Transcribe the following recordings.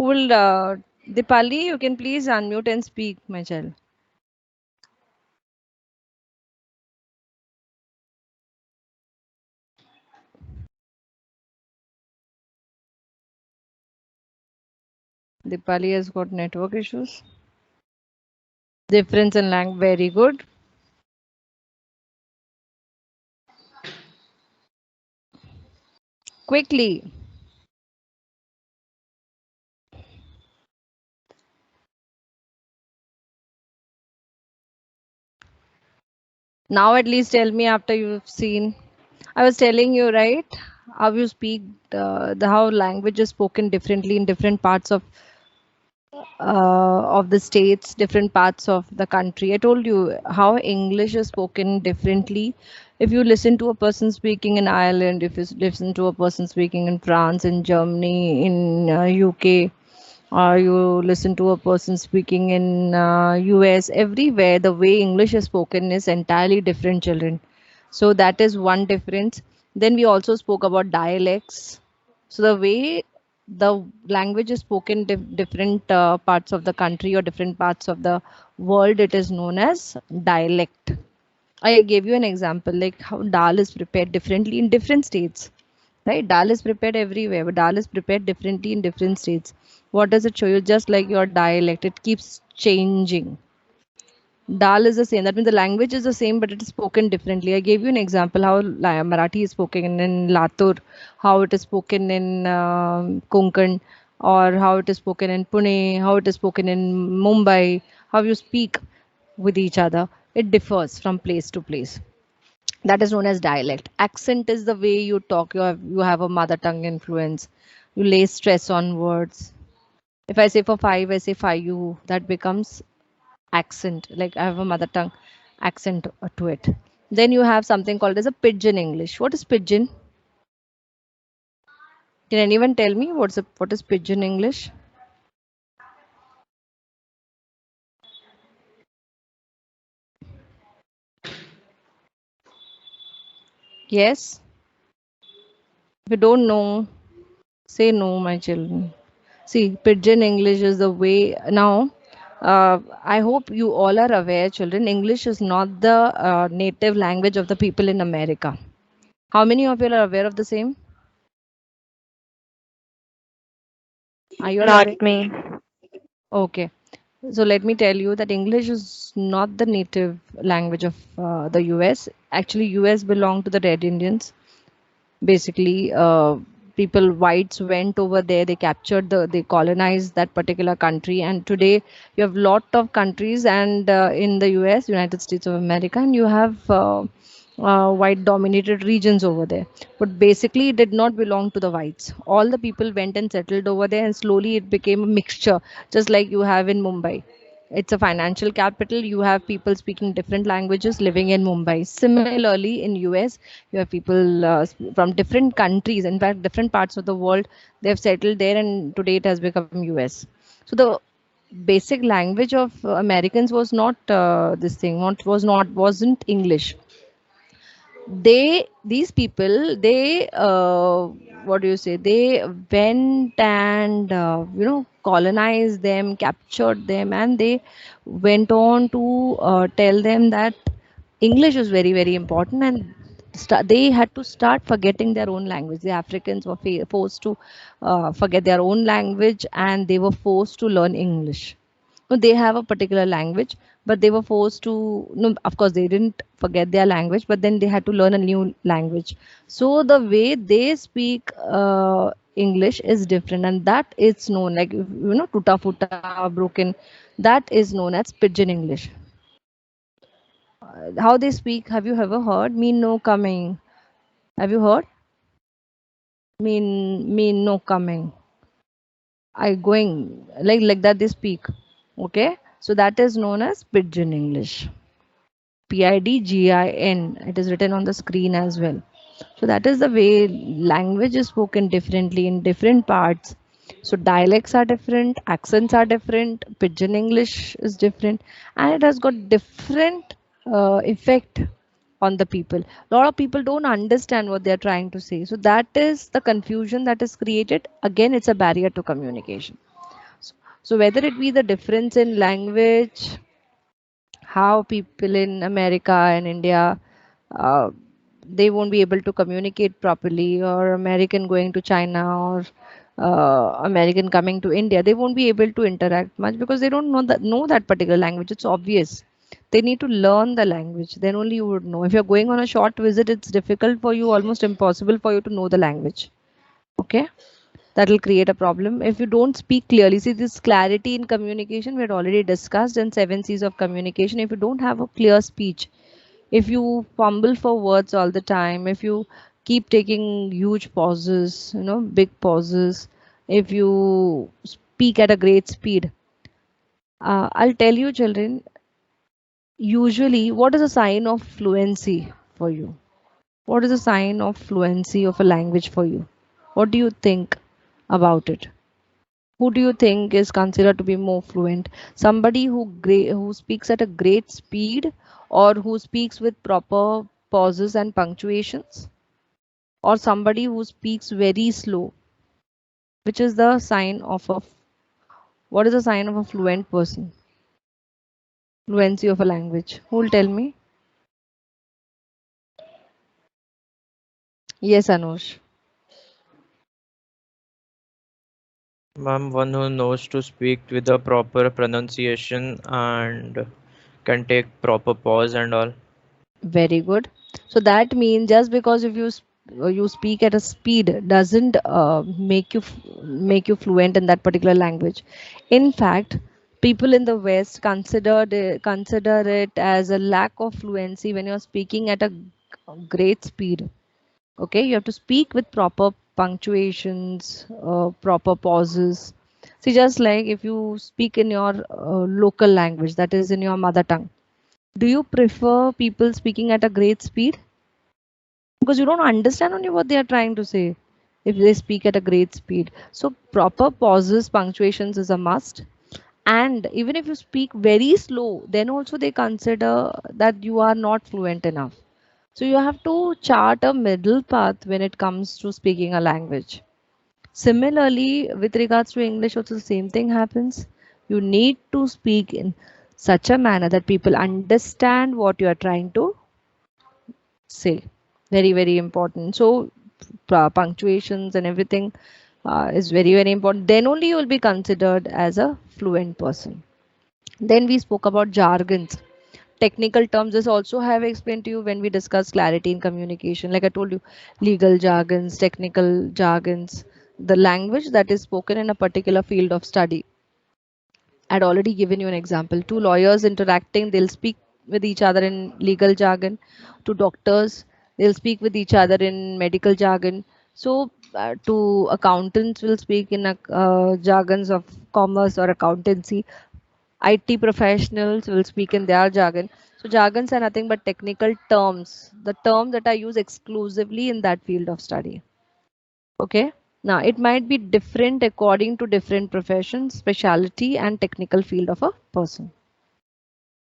will, Dipali, you can please unmute and speak, my child. Dipali has got network issues. Difference in language, very good. Quickly. Now at least tell me after you've seen. I was telling you, right? How you speak, how language is spoken differently in different parts of the states, different parts of the country. I told you how English is spoken differently. If you listen to a person speaking in Ireland, if you listen to a person speaking in France, in Germany, in UK, or you listen to a person speaking in US, everywhere the way English is spoken is entirely different, children. So that is one difference. Then we also spoke about dialects. So the way the language is spoken different parts of the country or different parts of the world, it is known as dialect. I gave you an example like how dal is prepared differently in different states. Right? Dal is prepared everywhere, but dal is prepared differently in different states. What does it show you? Just like your dialect, it keeps changing. Dal is the same. That means the language is the same, but it is spoken differently. I gave you an example how Marathi is spoken in Latur, how it is spoken in Konkan, or how it is spoken in Pune, how it is spoken in Mumbai, how you speak with each other. It differs from place to place. That is known as dialect. Accent is the way you talk. You have a mother tongue influence. You lay stress on words. If I say for five, I say five you. That becomes accent. Like I have a mother tongue accent to it. Then you have something called as a pidgin English. What is pidgin? Can anyone tell me what is pidgin English? Yes. If you don't know, say no, my children. See, pidgin English is the way now. I hope you all are aware, children. English is not the native language of the people in America. How many of you are aware of the same? Are you all Not aware? me. Okay. So let me tell you that English is not the native language of the US. Actually, US belong to the Red Indians. Basically, people whites went over there, they captured they colonized that particular country, and today you have lot of countries and in the US, United States of America, and you have white dominated regions over there, but basically it did not belong to the whites. All the people went and settled over there, and slowly it became a mixture, just like you have in Mumbai. It's a financial capital. You have people speaking different languages living in Mumbai. Similarly, in US, you have people from different countries, in fact, different parts of the world. They have settled there, and today it has become US. So the basic language of Americans was not this thing. Wasn't English. These people, they what do you say, they went and colonized them, captured them, and they went on to tell them that English is very, very important, and they had to start forgetting their own language. The Africans were forced to forget their own language, and they were forced to learn English. No, they have a particular language, but they were forced to, no, of course, they didn't forget their language, but then they had to learn a new language. So the way they speak English is different, and that is known like, tuta futa, broken, that is known as pidgin English. How they speak, have you ever heard? Mean no coming. Have you heard? Mean no coming. I going like that they speak. Okay, so that is known as pidgin English. Pidgin. It is written on the screen as well. So that is the way language is spoken differently in different parts. So dialects are different, accents are different, pidgin English is different, and it has got different effect on the people. A lot of people don't understand what they are trying to say. So that is the confusion that is created. Again, it's a barrier to communication. So whether it be the difference in language, how people in America and India, uh, they won't be able to communicate properly, or American going to China, or American coming to India, they won't be able to interact much because they don't know that particular language. It's obvious. They need to learn the language. Then only you would know. If you're going on a short visit, it's difficult for you, almost impossible for you to know the language. Okay, that will create a problem if you don't speak clearly. See, this clarity in communication we had already discussed in 7 C's of communication. If you don't have a clear speech, if you fumble for words all the time, if you keep taking huge pauses, big pauses, if you speak at a great speed, I'll tell you, children, usually, what is a sign of fluency for you? What is a sign of fluency of a language for you? What do you think about it? Who do you think is considered to be more fluent? Somebody who speaks at a great speed, or who speaks with proper pauses and punctuations, or somebody who speaks very slow? Which is the sign of a what is the sign of a fluent person? Fluency of a language. Who will tell me? Yes, Anush. Ma'am, one who knows to speak with a proper pronunciation and can take proper pause and all. Very good. So that means just because if you speak at a speed doesn't make you fluent in that particular language. In fact, people in the West consider it as a lack of fluency when you're speaking at a great speed. Okay, you have to speak with proper punctuations, proper pauses. See, just like if you speak in your local language, that is in your mother tongue, do you prefer people speaking at a great speed? Because you don't understand only what they are trying to say if they speak at a great speed. So proper pauses, punctuations is a must. And even if you speak very slow, then also they consider that you are not fluent enough. So you have to chart a middle path when it comes to speaking a language. Similarly, with regards to English, also the same thing happens. You need to speak in such a manner that people understand what you are trying to say. Very, very important. So punctuations and everything is very, very important. Then only you will be considered as a fluent person. Then we spoke about jargons. Technical terms, this also have explained to you when we discussed clarity in communication. Like I told you, legal jargons, technical jargons, the language that is spoken in a particular field of study. I'd already given you an example. Two lawyers interacting, they'll speak with each other in legal jargon. Two doctors, they'll speak with each other in medical jargon. So, two accountants will speak in jargons of commerce or accountancy. IT professionals will speak in their jargon. So, jargons are nothing but technical terms, the terms that are used exclusively in that field of study. Okay. Now, it might be different according to different professions, specialty, and technical field of a person.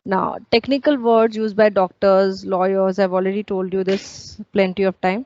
Now, technical words used by doctors, lawyers, I've already told you this plenty of time.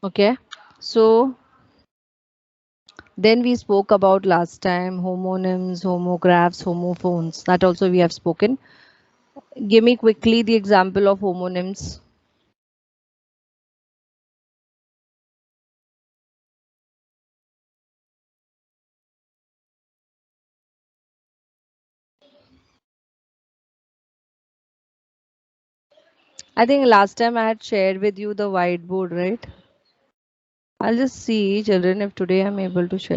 Okay. So, then we spoke about last time homonyms, homographs, homophones. That also we have spoken. Give me quickly the example of homonyms. I think last time I had shared with you the whiteboard, right? I'll just see, children, if today I'm able to share.